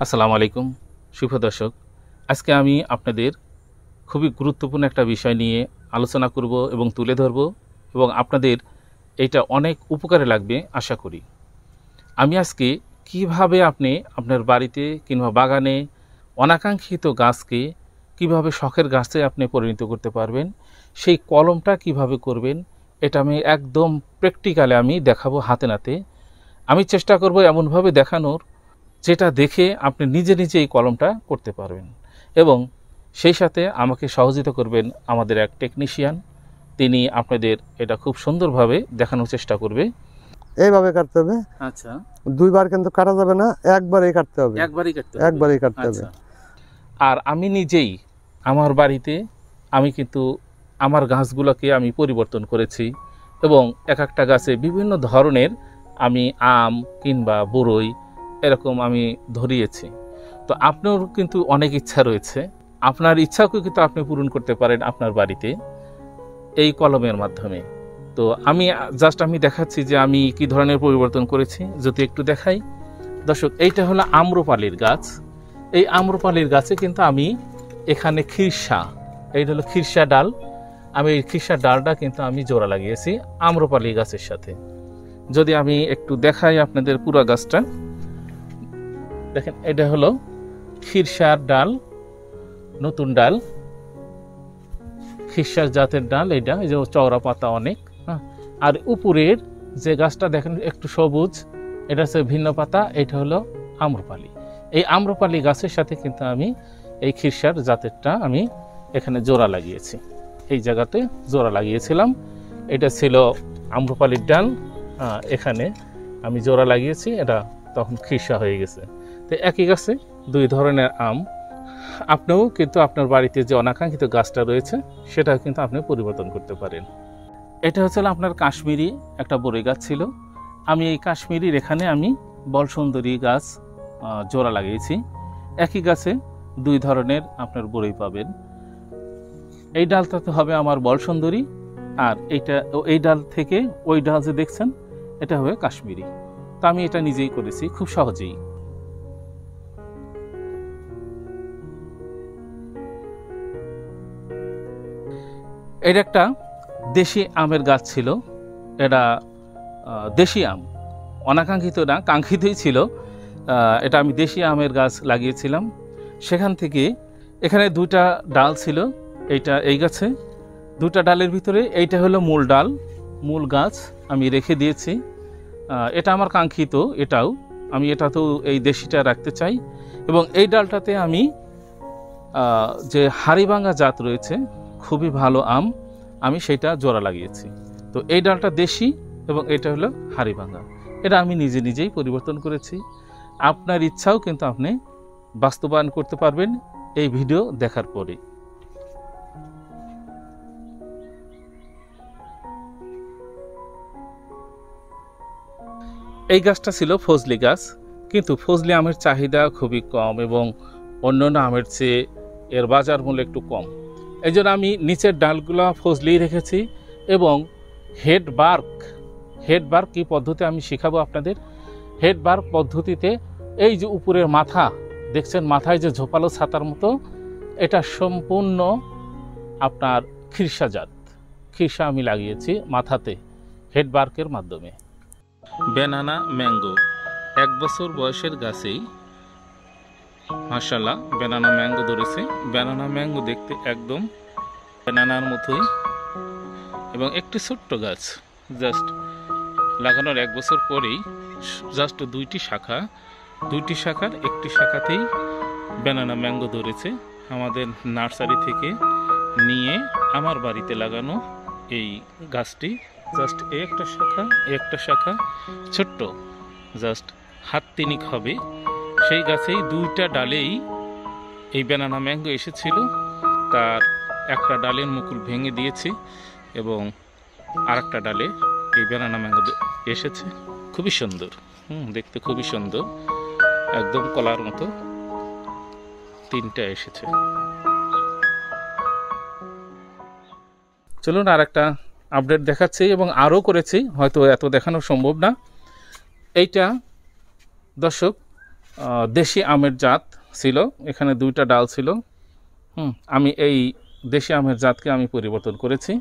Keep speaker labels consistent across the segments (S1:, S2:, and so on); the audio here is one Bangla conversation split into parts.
S1: আসসালামু আলাইকুম সুপ্রিয় দর্শক, আজকে আমি আপনাদের খুবই গুরুত্বপূর্ণ একটা বিষয় নিয়ে আলোচনা করব এবং তুলে ধরব এবং আপনাদের এটা অনেক উপকারে লাগবে আশা করি। আমি আজকে কিভাবে আপনি আপনার বাড়িতে কিংবা বাগানে অনাকাঙ্ক্ষিত গাছকে কিভাবে শখের গাছে আপনি পরিণত করতে পারবেন, সেই কলমটা কিভাবে করবেন, এটা আমি একদম প্র্যাকটিক্যালি আমি দেখাবো হাতে নাতে। আমি চেষ্টা করব এমনভাবে দেখানোর যেটা দেখে আপনি নিজে নিজে এই কলমটা করতে পারবেন এবং সেই সাথে আমাকে সহযোগিতা করবেন আমাদের এক টেকনিশিয়ান। তিনি আপনাদের এটা খুব সুন্দরভাবে দেখানোর চেষ্টা করবে।
S2: এইভাবে কাটতে হবে।
S1: আচ্ছা,
S2: দুইবার কিন্তু কাটা যাবে না, একবারই কাটতে হবে। একবারই কাটতে হবে।
S1: আর আমি নিজেই আমার বাড়িতে আমি কিন্তু আমার গাছগুলোকে আমি পরিবর্তন করেছি এবং এক একটা গাছে বিভিন্ন ধরনের আমি আম কিংবা বরই এরকম আমি ধরিয়েছি। তো আপনার কিন্তু অনেক ইচ্ছা রয়েছে, আপনার ইচ্ছাকেও কিন্তু আপনি পূরণ করতে পারেন আপনার বাড়িতে এই কলমের মাধ্যমে। তো আমি আমি দেখাচ্ছি যে আমি কি ধরনের পরিবর্তন করেছি। যদি একটু দেখাই দর্শক, এইটা হলো আম্রপালির গাছ। এই আম্রপালির গাছে কিন্তু আমি এখানে খিরসা, এইটা হলো খিরসা ডাল, আমি এই খিরসা ডালটা কিন্তু আমি জোড়া লাগিয়েছি আম্রপালি গাছের সাথে। যদি আমি একটু দেখাই আপনাদের পুরো গাছটা, দেখেন এটা হলো খিরসার ডাল, নতুন ডাল, খিরসার জাতের ডাল। এটা এই যে চওড়া পাতা অনেক, আর উপরের যে গাছটা দেখেন একটু সবুজ, এটা হচ্ছে ভিন্ন পাতা, এটা হলো আম্রপালি। এই আম্রপালি গাছের সাথে কিন্তু আমি এই খিরসার জাতেরটা আমি এখানে জোড়া লাগিয়েছি, এই জায়গাতে জোড়া লাগিয়েছিলাম। এটা ছিল আম্রপালির ডাল, এখানে আমি জোড়া লাগিয়েছি, এটা তখন খিরসা হয়ে গেছে। তো একই গাছে দুই ধরনের আম। আপনিও কিন্তু আপনার বাড়িতে যে অনাকাঙ্ক্ষিত গাছটা রয়েছে সেটা কিন্তু আপনি পরিবর্তন করতে পারেন। এটা হচ্ছে আপনার কাশ্মীরি একটা বরই গাছ ছিল। আমি এই কাশ্মীরির এখানে আমি বলসুন্দরী গাছ জোড়া লাগিয়েছি। একই গাছে দুই ধরনের আপনার বরই পাবেন। এই ডালটাতে হবে আমার বলসুন্দরী, আর এই ডাল থেকে ওই ডাল যে দেখছেন এটা হবে কাশ্মীরি। তো আমি এটা নিজেই করেছি খুব সহজেই। এটা একটা দেশি আমের গাছ ছিল, এটা দেশি আম, অনাকাঙ্ক্ষিত না, কাঙ্ক্ষিতই ছিল। এটা আমি দেশি আমের গাছ লাগিয়েছিলাম। সেখান থেকে এখানে দুইটা ডাল ছিল, এই গাছে দুটা ডালের ভিতরে এইটা হলো মূল ডাল, মূল গাছ আমি রেখে দিয়েছি। এটা আমার কাঙ্ক্ষিত, এটাও আমি এটাতেও এই দেশিটা রাখতে চাই। এবং এই ডালটাতে আমি যে হাড়িভাঙ্গা জাত রয়েছে খুবই ভালো আম, আমি সেটা জোড়া লাগিয়েছি। তো এই ডালটা দেশি এবং এটা হলো হাড়িভাঙ্গা। এটা আমি নিজে নিজেই পরিবর্তন করেছি। আপনার ইচ্ছাও কিন্তু আপনি বাস্তবায়ন করতে পারবেন এই ভিডিও দেখার পরে। এই গাছটা ছিল ফজলি গাছ, কিন্তু ফজলি আমের চাহিদা খুবই কম এবং অন্যান্য আমের চেয়ে এর বাজার মূল্য একটু কম। এই জন্য আমি নিচের ডালগুলো ফজলি রেখেছি এবং হেড বার্ক কি পদ্ধতি আমি শেখাবো আপনাদের। হেড বার্ক পদ্ধতিতে এই যে উপরের মাথা দেখছেন, মাথায় যে ঝোপালো ছাতার মতো, এটা সম্পূর্ণ আপনার খিরসা আমি লাগিয়েছি মাথাতে হেড বার্কের মাধ্যমে। ব্যানানা ম্যাঙ্গো 1 বছর বয়সের গাছেই মাশাআল্লাহ ব্যানানা ম্যাঙ্গো ধরেছে। ব্যানানা ম্যাঙ্গো দেখতে একদম ব্যানানার মতোই এবং একটি ছোট্ট গাছ, জাস্ট লাগানোর 1 বছর পরেই জাস্ট দুইটি শাখার একটি শাখাতেই ব্যানানা ম্যাঙ্গো ধরেছে। আমাদের নার্সারি থেকে নিয়ে আমার বাড়িতে লাগানো এই গাছটি, জাস্ট একটা শাখা ছোট্ট, জাস্ট হাত তিনিক হবে। সেই গাছেই দুইটা ডালেই এই ব্যানানা ম্যাঙ্গো এসেছিল। তার একটা ডালের মুকুল ভেঙে দিয়েছি এবং আরেকটা ডালে এই ব্যানানা ম্যাঙ্গো এসেছে। খুবই সুন্দর, দেখতে খুবই সুন্দর, একদম কলার মতো 3টা এসেছে। চলুন আর একটা আপডেট দেখাচ্ছি এবং আরও করেছি, হয়তো এত দেখানো সম্ভব না। এইটা দর্শক দেশি আমের জাত ছিল, এখানে 2টা ডাল ছিল। আমি এই দেশি আমের জাতকে আমি পরিবর্তন করেছি।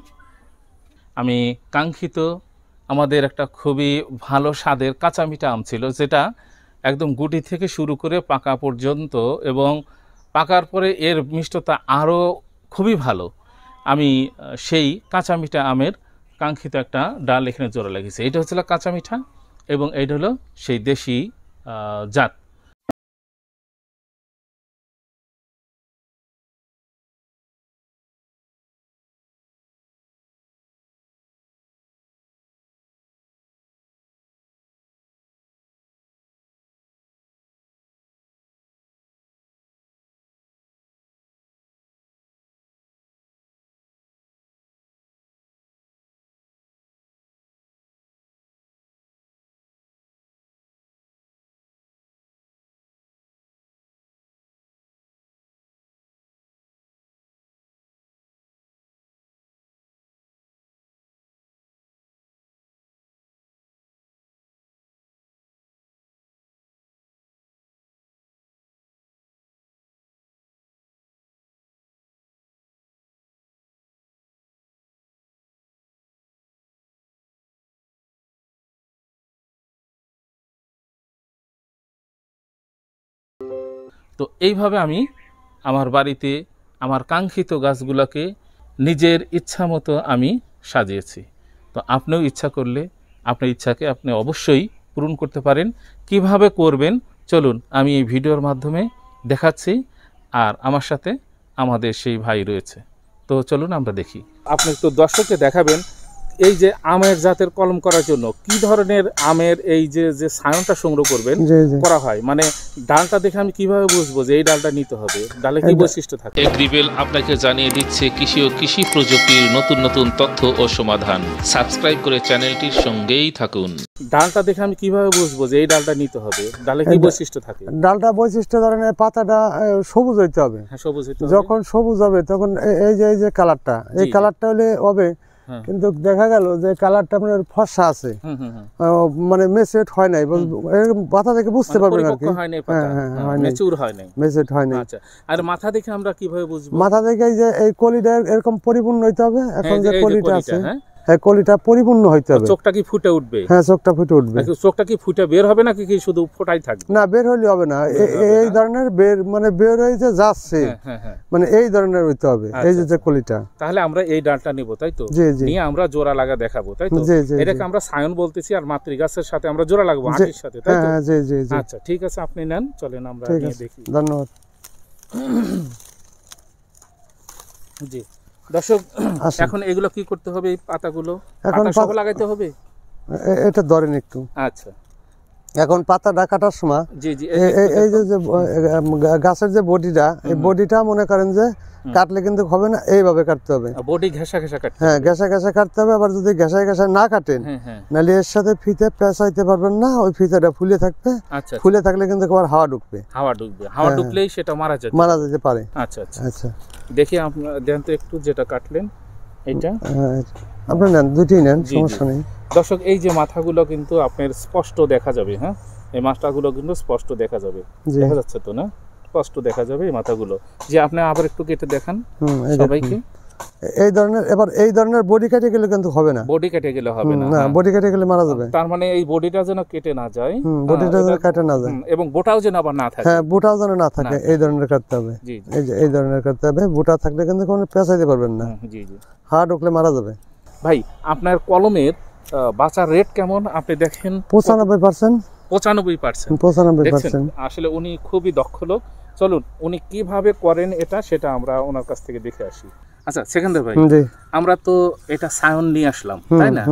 S1: আমি কাঙ্ক্ষিত আমাদের একটা খুবই ভালো স্বাদের কাঁচা মিঠা আম ছিল, যেটা একদম গুটি থেকে শুরু করে পাকা পর্যন্ত, এবং পাকার পরে এর মিষ্টতা আরও খুবই ভালো। আমি সেই কাঁচা মিঠা আমের কাঙ্ক্ষিত একটা ডাল এখানে জোড়া লাগিয়েছি। এইটা হচ্ছিল কাঁচা মিঠা, এবং এইটা হলো সেই দেশি জাত। তো এইভাবে আমি আমার বাড়িতে আমার কাঙ্ক্ষিত গাছগুলোকে নিজের ইচ্ছা মতো আমি সাজিয়েছি। তো আপনিও ইচ্ছা করলে আপনার ইচ্ছাকে আপনি অবশ্যই পূরণ করতে পারেন। কিভাবে করবেন চলুন আমি এই ভিডিওর মাধ্যমে দেখাচ্ছি, আর আমার সাথে আমাদের সেই ভাই রয়েছে। তো চলুন আমরা দেখি। আপনি তো দর্শককে দেখাবেন এই যে আমের জাতের কলম করার জন্য কি ধরনের আমের এই যে ছায়নটা সংগ্রহ করবেন করা হয়, মানে ডালটা দেখে আমি কিভাবে বুঝবো যে এই ডালটা নিতে হবে, ডালে কি বৈশিষ্ট্য থাকে। এগ্রিবেল আপনাকে জানিয়ে দিচ্ছে কৃষি ও কৃষি প্রযুক্তির নতুন নতুন তথ্য ও সমাধান। সাবস্ক্রাইব করে চ্যানেলটির সঙ্গেই থাকুন। ডালটা দেখে আমি কিভাবে বুঝবো যে এই ডালটা নিতে হবে, ডালে কি বৈশিষ্ট্য থাকে।
S2: ডালটা বৈশিষ্ট্য ধরনের পাতাটা সবুজ হইতে হবে।
S1: হ্যাঁ, সবুজ হইতে হবে।
S2: যখন সবুজ হবে তখন এই যে কালারটা, এই কালারটা হলে হবে। কিন্তু দেখা গেল যে কালারটা আপনার ফর্সা আছে, মানে মেচুর হয় নাই, মাথা দেখে বুঝতে পারবেন আর কি।
S1: আর মাথা দেখে আমরা কিভাবে বুঝবো?
S2: মাথা দেখে যে এই কলিটা এরকম পরিপূর্ণ হইতে হবে। এখন যে কলিটা আছে, হ্যাঁ কলিটা পরিপূর্ণ হইতে হবে।
S1: চোখটা কি ফুটে উঠবে?
S2: হ্যাঁ, চোখটা ফুটে উঠবে।
S1: চোখটা কি ফুটে বের হবে নাকি কি শুধু ফোটাই থাকবে?
S2: না, বের হইলে হবে না। এই ধরনের বের মানে বের হয়ে যে যাচ্ছে, মানে এই ধরনের হইতে হবে। এই যে কলিটা,
S1: তাহলে আমরা এই ডালটা নিব, তাই তো? নিয়ে আমরা জোড়া লাগা দেখাবো, তাই তো? এটাকে আমরা সায়ন বলতেছি, আর মাতৃ গাছের সাথে আমরা জোড়া লাগাবো আটির সাথে, তাই তো?
S2: জি জি জি।
S1: আচ্ছা ঠিক আছে, আপনি নেন, চলেন আমরা নিয়ে দেখি।
S2: ধন্যবাদ।
S1: জি দর্শক, এখন এগুলো কি করতে হবে? এই পাতাগুলো এখন সব লাগাইতে হবে?
S2: এটা ধরেন একটু।
S1: আচ্ছা,
S2: এখন পাতাটা কাটার সময়
S1: জি জি
S2: এই যে গাছের যে বডিটা, এই বডিটা মনে করেন যে কাটলে কিন্তু হবে না, এইভাবে কাটতে হবে।
S1: বডি ঘেঁষা ঘেঁষা কাটতে হবে।
S2: হ্যাঁ, ঘেঁষা ঘেঁষা কাটতে হবে। আবার যদি ঘেঁষা ঘেঁষা না কাটেন, নাহলে এর সাথে ফিতে পেঁচাইতে পারবেন না, ওই ফিতেটা ফুলে থাকবে।
S1: আচ্ছা,
S2: ফুলে থাকলে কিন্তু আবার হাওয়া ঢুকবে।
S1: হাওয়া ঢুকলেই সেটা মারা যেতে
S2: পারে।
S1: আচ্ছা আচ্ছা আচ্ছা, দেখি আপনারা দেন তো একটু, যেটা কাটলেন এটা
S2: আপনি নেন, দুটোই নেন, সমস্যা নেই।
S1: দর্শক, এই যে মাথাগুলো কিন্তু আপনার স্পষ্ট দেখা যাবে। হ্যাঁ, এই মাথাগুলো কিন্তু স্পষ্ট দেখা যাবে, দেখা যাচ্ছে তো না? স্পষ্ট দেখা যাবে এই মাথাগুলো। যে আপনি আবার একটু কেটে দেখান সবাইকে।
S2: এই ধরনের, এবার এই ধরনের বডি কেটে গেলে কিন্তু হবে না।
S1: বডি কেটে গেলে হবে না,
S2: না, বডি কেটে গেলে মারা যাবে।
S1: তার মানে এই বডিটা যেন কেটে না যায়,
S2: বডিটা যেন কেটে না যায়,
S1: এবং বোটাও যেন আবার না থাকে।
S2: হ্যাঁ, বোটাও যেন না থাকে, এই ধরনের কাটতে হবে। এই যে এই ধরনের কাটতে হবে। বোটা থাকলে কিন্তু কোনো পেঁচাইতে পারবেন না। জি জি, হাড় ঢুকলে মারা যাবে।
S1: ভাই, আপনার কলমের বাঁচার রেট কেমন আপনি দেখেন?
S2: 95%।
S1: 95%। আসলে উনি খুবই দক্ষ লোক। চলুন উনি কিভাবে করেন এটা, সেটা আমরা ওনার কাছ থেকে দেখে আসি। আচ্ছা সেকেন্দার ভাই, আমরা তো এটা সায়ন নিয়ে আসলাম, তাই না?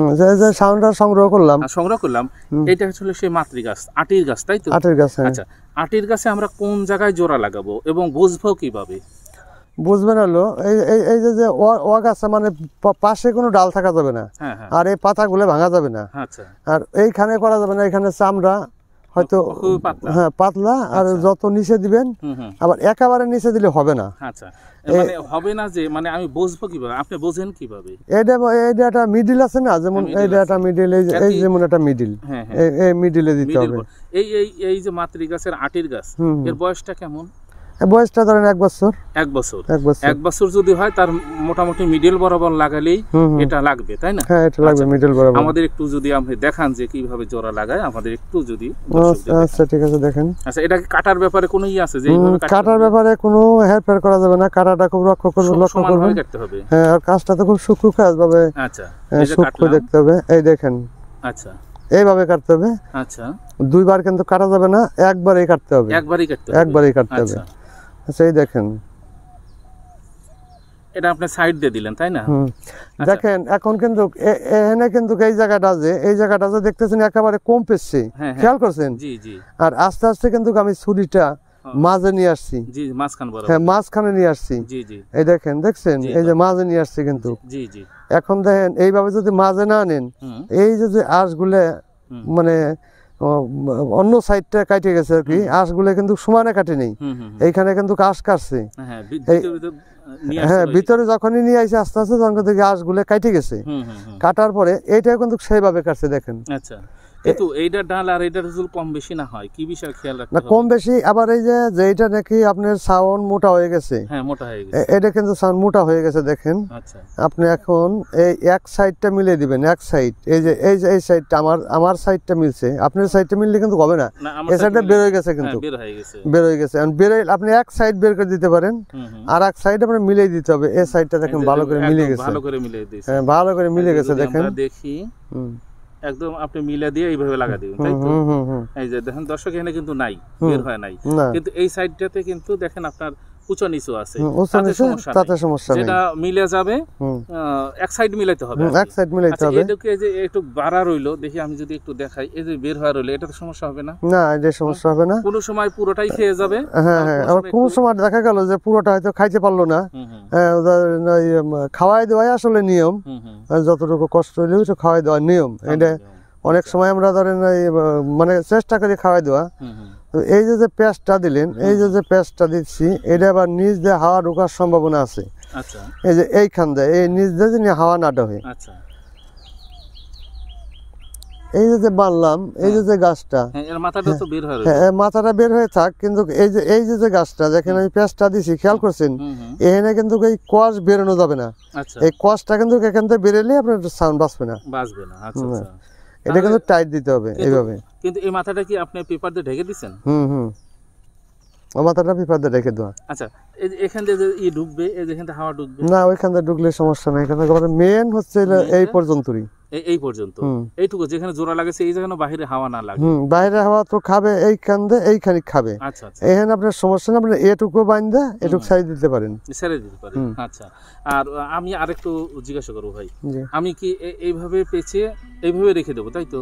S2: যে সায়নটা সংগ্রহ করলাম।
S1: এটা হচ্ছে সেই মাতৃ গাছ, আটির গাছ, তাই তো?
S2: আটির গাছ।
S1: আচ্ছা, আটির গাছে আমরা কোন জায়গায় জোড়া লাগাবো এবং বুঝবো কিভাবে?
S2: বুঝবেন হলো এই যে ও গাছে মানে পাশে কোনো ডাল থাকা যাবে না, আর এই পাতাগুলো ভাঙা যাবে না।
S1: আচ্ছা,
S2: আর এইখানে করা যাবে না, এখানে চামড়া হয়তো
S1: খুবই পাতলা।
S2: হ্যাঁ পাতলা, আর যত নিচে দিবেন আবার একেবারে নিচে দিলে হবে না।
S1: আচ্ছা, মানে হবে না যে, মানে আমি বুঝবো কিভাবে, আপনি বোঝেন কিভাবে?
S2: এইটা একটা মিডিল আছে না, যেমন এইটা একটা মিডিল, এই যেমন একটা মিডিল, এই মিডিলে দিতে হবে।
S1: এই এই এই যে মাতৃ গাছের আটির গাছ, এর বয়সটা কেমন?
S2: বয়সটা ধরেন 1 বছর।
S1: 1 বছর, 1 বছর যদি হয় তার মোটামুটি মিডল বরাবর লাগালেই এটা লাগবে, তাই না?
S2: হ্যাঁ, এটা লাগবে মিডল বরাবর।
S1: আমাদের একটু যদি আপনি দেখান যে কিভাবে জোড়া লাগায়, আমাদের একটু যদি।
S2: আচ্ছা ঠিক আছে, দেখেন।
S1: আচ্ছা, এটা কাটার ব্যাপারে কোনো আছে যে
S2: কাটার ব্যাপারে কোনো হেরফের করা যাবে না, কাটাটা খুব লক্ষ্য করবেন।
S1: কাটতে হবে।
S2: হ্যাঁ, আর কাজটা তো খুব সূক্ষ্ম কাজ ভাবে,
S1: আচ্ছা
S2: সূক্ষ্ম দেখতে হবে। এই দেখেন,
S1: আচ্ছা
S2: এইভাবে কাটতে হবে।
S1: আচ্ছা,
S2: 2 বার কিন্তু কাটা যাবে না, একবারই কাটতে হবে। একবারই কাটতে হবে। আচ্ছা, এই দেখেন,
S1: এটা আপনি সাইড দিয়ে দিলেন, তাই না?
S2: দেখেন এখন কিন্তু এখানে কিন্তু এই জায়গাটা যে দেখতেছেন একেবারে কম পেছে, খেয়াল করছেন?
S1: জি জি।
S2: আর আস্তে আস্তে কিন্তু আমি ছুরিটা মাঝে নিয়ে আসছি।
S1: জি, মাঝখান বরাবর।
S2: হ্যাঁ, মাঝখানে নিয়ে আসছি।
S1: জি জি।
S2: এই দেখেন, দেখছেন? এই যে মাঝে নিয়ে আসছি কিন্তু।
S1: জি জি।
S2: এখন দেখেন, এইভাবে যদি মাঝে না নেন, এই যে আঁশগুলো মানে অন্য সাইডটা কাটে গেছে আর কি, আঁশগুলো কিন্তু সমানে কাটে নেই, এইখানে কিন্তু আঁশ কাটছে। হ্যাঁ, ভিতরে যখনই নিয়ে আসে আস্তে আস্তে তখন থেকে আঁশগুলো কাটে গেছে। কাটার পরে এইটাও কিন্তু সেইভাবে কাটছে, দেখেন।
S1: আচ্ছা, কিন্তু এইটা ডাল আর এইটার ঝুল কম বেশি না হয়, কি বিষয় খেয়াল রাখতে হবে?
S2: কম বেশি আবার এই যে যেটা নাকি আপনার সাউন্ড মোটা হয়ে গেছে,
S1: হ্যাঁ মোটা হয়ে গেছে,
S2: এটা কিন্তু সাউন্ড মোটা হয়ে গেছে, দেখেন।
S1: আচ্ছা,
S2: আপনি এখন এই এক সাইডটা মিলিয়ে দিবেন, এক সাইড, এই যে এই সাইডটা আমার সাইডটা মিলছে, আপনার সাইডটা মিললে কিন্তু হবে না, এই সাইডটা বের হয়ে গেছে, কিন্তু বের হয়ে গেছে। আপনি এক সাইড বের করে দিতে পারেন, আর এক সাইড আপনি মিলিয়ে দিতে হবে। এই সাইডটা দেখেন ভালো করে মিলে গেছে,
S1: ভালো করে মিলিয়ে দিয়েছে।
S2: হ্যাঁ, ভালো করে মিলে গেছে, দেখেন।
S1: দেখি একদম আপনি মিলা দিয়ে এইভাবে লাগা দিবেন, তাই তো? এই যে দেখেন দর্শক, এখানে কিন্তু নাই, বের হয় নাই, কিন্তু এই সাইডটাতে কিন্তু দেখেন আপনার উঁচু নিচু আছে, তাতে সমস্যা নেই, যেটা মিলে যাবে। এক সাইড মিলাইতে হবে, এক সাইড মিলাইতে হবে। এটাকে যে একটু বাড়া রইলো, দেখি আমি যদি একটু দেখাই, এই যে বের হয়ে রইলো, এটা তো সমস্যা হবে না? না, এটা সমস্যা হবে না। কোনো সময় পুরোটাই খেয়ে যাবে। হ্যাঁ হ্যাঁ, আবার কোন সময় দেখা গেল যে পুরোটা হয়তো খাইতে পারলো না, খাওয়াই দেওয়াই আসলে নিয়ম, যতটুকু কষ্ট হইলেও তো খাওয়াই দেওয়ার নিয়ম। এটা অনেক সময় আমরা ধরেন মানে চেষ্টা করি খাওয়াই দেওয়া। তো এই যে পেস্টটা দিলেন, এই যে পেস্টটা দিচ্ছি, এটা আবার নিচ দিয়ে হাওয়া ঢোকার সম্ভাবনা আছে। আচ্ছা, এই যে এইখান দিয়ে, এই নিচ দিয়ে যিনি হাওয়া না ঢোকে। আচ্ছা, এই যে বানলাম, এই যে গাছটা, হ্যাঁ, মাথাটা বের হয়ে থাক, কিন্তু এই যে গাছটা যেখানে আমি পেস্টটা দিছি, খেয়াল করছেন? এখানে কিন্তু এই কোয়াশ বেরোনো যাবে না। এই কোয়াশটা কিন্তু এখান থেকে বেরোলে আপনার সাউন্ড বাঁচবে না। এটা কিন্তু টাইট দিতে হবে এইভাবে। কিন্তু এই মাথাটা কি আপনি পেপার দিয়ে ঢেকে দিবেন? ও মাথাটা পেপার দিয়ে ঢেকে দেওয়া। আচ্ছা, এই যে এখান দিয়ে যে ঢুকবে, এই যে এখান থেকে হাওয়া ঢুকবে না, ওইখান দিয়ে ঢুকলে সমস্যা নাই। এখানে মেন হচ্ছে এই পর্যন্তই, এই পর্যন্ত, এইটুকু যেখানে জোড়া লাগাছে, এই জায়গায় বাইরে হাওয়া না লাগে। বাইরে হাওয়া তো খাবে, এইখান দিয়ে এইখানে খাবে। আচ্ছা আচ্ছা, এখানে আপনার সমস্যা না, আপনি এটুকু বাইন্ধা এটুকু সাইড দিতে পারেন, ছেড়ে দিতে পারেন। আচ্ছা, আর আমি আরেকটু জিজ্ঞাসা করব ভাই, আমি কি এইভাবে পেঁচিয়ে এইভাবে রেখে দেবো, তাই তো?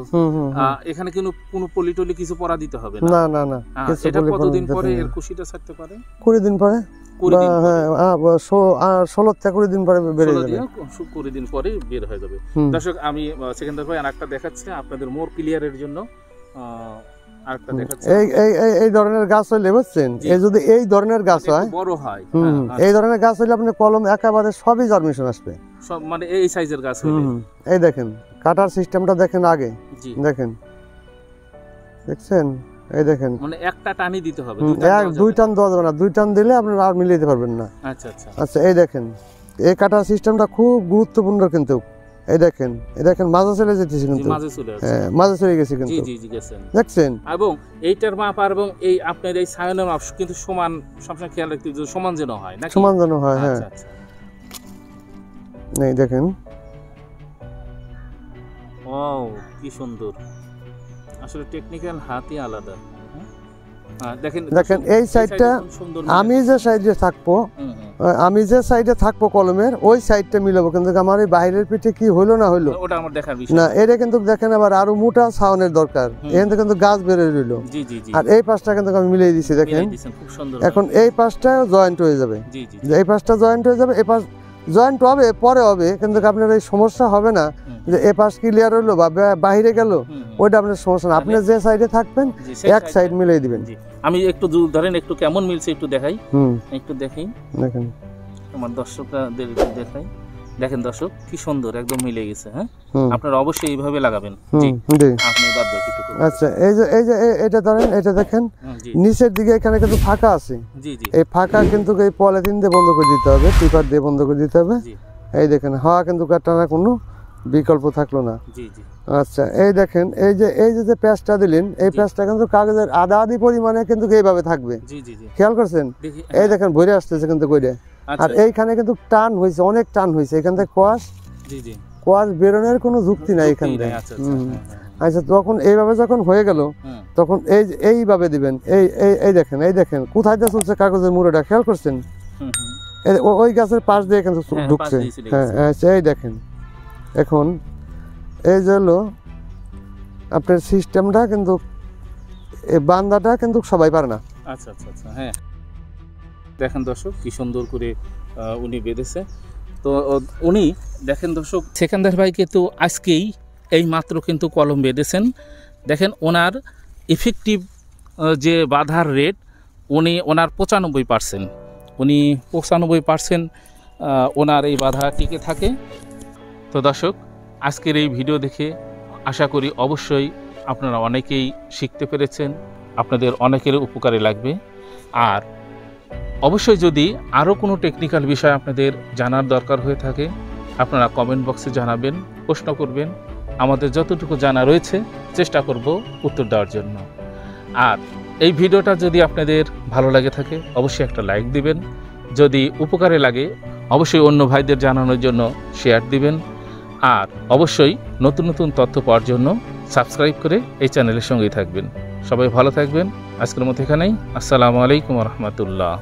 S1: এখানে কোনো পলি টলি কিছু পরা দিতে হবে না? না না না। এটা কতদিন পরে এর কুশিটা ছাড়তে পারে? 20 দিন পরে, 16 থেকে 20 দিন পরে বের হয়ে যাবে। 20 দিন পরে বের হয়ে যাবে। দর্শক, আমি সেকেন্দার ভাই আরেকটা দেখাচ্ছি আপনাদের মোর ক্লিয়ারের জন্য। আরেকটা দেখাচ্ছি, এই ধরনের গাছ হইলে, বুঝছেন, এই যদি এই ধরনের গাছ হয়, বড় হয়, এই ধরনের গাছ হইলে আপনি কলম একেবারে সবই জার্মিনেশন আসবে, সব মানে এই সাইজের গাছ হইলে। এই দেখেন কাটার সিস্টেমটা দেখেন আগে, দেখেন, দেখছেন? এই দেখেন, মানে একটা টানি দিতে হবে, দুই টান দেওয়া যাবে না, 2 টান দিলে আপনি আর মিলাইতে পারবেন না। আচ্ছা আচ্ছা আচ্ছা, এই দেখেন এই কাটার সিস্টেমটা খুব গুরুত্বপূর্ণ, কিন্তু এই দেখেন মাঝে চলে যেতেছে, কিন্তু হ্যাঁ, মাঝে চলে গেছে, কিন্তু দেখছেন? এবং এইটার মাপ আর এবং এই আপনার এই সায়নের মাপ কিন্তু সমান, সবসময় খেয়াল রাখতে হবে সমান যেন হয়, না সমান যেন হয়। হ্যাঁ, এই দেখেন, ও কি সুন্দর, আসলে টেকনিক্যাল হাতই আলাদা। দেখেন এই সাইডটা, আমি যে সাইডে থাকবো কলমের, ওই সাইডটা মিলাবো, কিন্তু আমার এই বাইরের পিঠে কি হলো না হলো ওটা আমার দেখার বিষয় না। এটা কিন্তু দেখেন আবার আরো মোটা ছাউনের দরকার, এখান থেকে কিন্তু গাছ বের হয়ে রইলো। আর এই পাশটা কিন্তু আমি মিলিয়ে দিচ্ছি, দেখেন। এখন এই পাশটা জয়েন্ট হয়ে যাবে, এই পাশটা জয়েন্ট হয়ে যাবে, এই পাশ
S2: জয়েন্ট হবে পরে হবে, কিন্তু আপনার এই সমস্যা হবে না যে এ পাশ ক্লিয়ার হলো বা বাইরে গেল, ওইটা আপনার সমস্যা না। আপনি যে সাইডে থাকবেন এক সাইড মিলিয়ে দিবেন।
S1: আমি একটু ধরেন একটু কেমন মিলছে একটু দেখাই, একটু দেখেন দেখেন আমার দর্শকদের দেখাই। দেখেন দর্শক কি সুন্দর একদম মিলে গেছে। হ্যাঁ, আপনারা অবশ্যই এইভাবে লাগাবেন। জি আপনি বাদ বাকি একটু। আচ্ছা,
S2: এই যে এটা ধরেন, এটা দেখেন নিচের দিকে এখানে কিন্তু ফাঁকা আছে।
S1: জি জি, এই
S2: ফাঁকা কিন্তু এই পলিথিন দিয়ে বন্ধ করে দিতে হবে, টিপার দিয়ে বন্ধ করে দিতে হবে। এই দেখেন হাওয়া কিন্তু টানা কোনো বিকল্প থাকলো না।
S1: জি জি।
S2: আচ্ছা, এই দেখেন এই যে প্যাঁচটা দিলেন, এই প্যাঁচটা কিন্তু কাগজের আধা আধি পরিমাণে কিন্তু এইভাবে থাকবে।
S1: জি জি জি,
S2: খেয়াল করছেন? এই দেখেন ভরে আসতেছে কিন্তু কইরে। আর এইখানে কিন্তু টান হয়েছে, অনেক টান হয়েছে এখান থেকে কোয়াশ। জি জি, কোয়াশ বেরোনোর কোনো যুক্তি নাই এখান থেকে। আচ্ছা, তখন এইভাবে যখন হয়ে গেল তখন এইভাবে দিবেন। এই দেখেন কোথায় দিয়ে চলছে কাগজের মুড়োটা, খেয়াল করছেন? ওই গাছের পাশ দিয়ে কিন্তু ঢুকছে। হ্যাঁ, এই দেখেন এখন এই যে হলো আপনার সিস্টেমটা, কিন্তু এই বান্দাটা কিন্তু সবাই পারে না।
S1: আচ্ছা আচ্ছা আচ্ছা, হ্যাঁ দেখেন দর্শক কি সুন্দর করে উনি বেঁধেছে। তো উনি দেখেন দর্শক, সেকেন্দার ভাই কিন্তু আজকেই এই মাত্র কিন্তু কলম বেঁধেছেন। দেখেন ওনার ইফেক্টিভ যে বাধার রেট ওনার 95%, উনি 95% ওনার এই বাধা টিকে থাকে। তো দর্শক, আজকের এই ভিডিও দেখে আশা করি অবশ্যই আপনারা অনেকেই শিখতে পেরেছেন, আপনাদের অনেকের উপকারে লাগবে। আর অবশ্যই যদি আরও কোনো টেকনিক্যাল বিষয় আপনাদের জানার দরকার হয়ে থাকে, আপনারা কমেন্ট বক্সে জানাবেন, প্রশ্ন করবেন। আমাদের যতটুকু জানা রয়েছে চেষ্টা করব উত্তর দেওয়ার জন্য। আর এই ভিডিওটা যদি আপনাদের ভালো লাগে থাকে অবশ্যই একটা লাইক দিবেন, যদি উপকারে লাগে অবশ্যই অন্য ভাইদের জানানোর জন্য শেয়ার দিবেন। আর অবশ্যই নতুন নতুন তথ্য পাওয়ার জন্য সাবস্ক্রাইব করে এই চ্যানেলের সঙ্গেই থাকবেন। সবাই ভালো থাকবেন। আজকের মতো এখানেই। আসসালামু আলাইকুম রহমতুল্লাহ।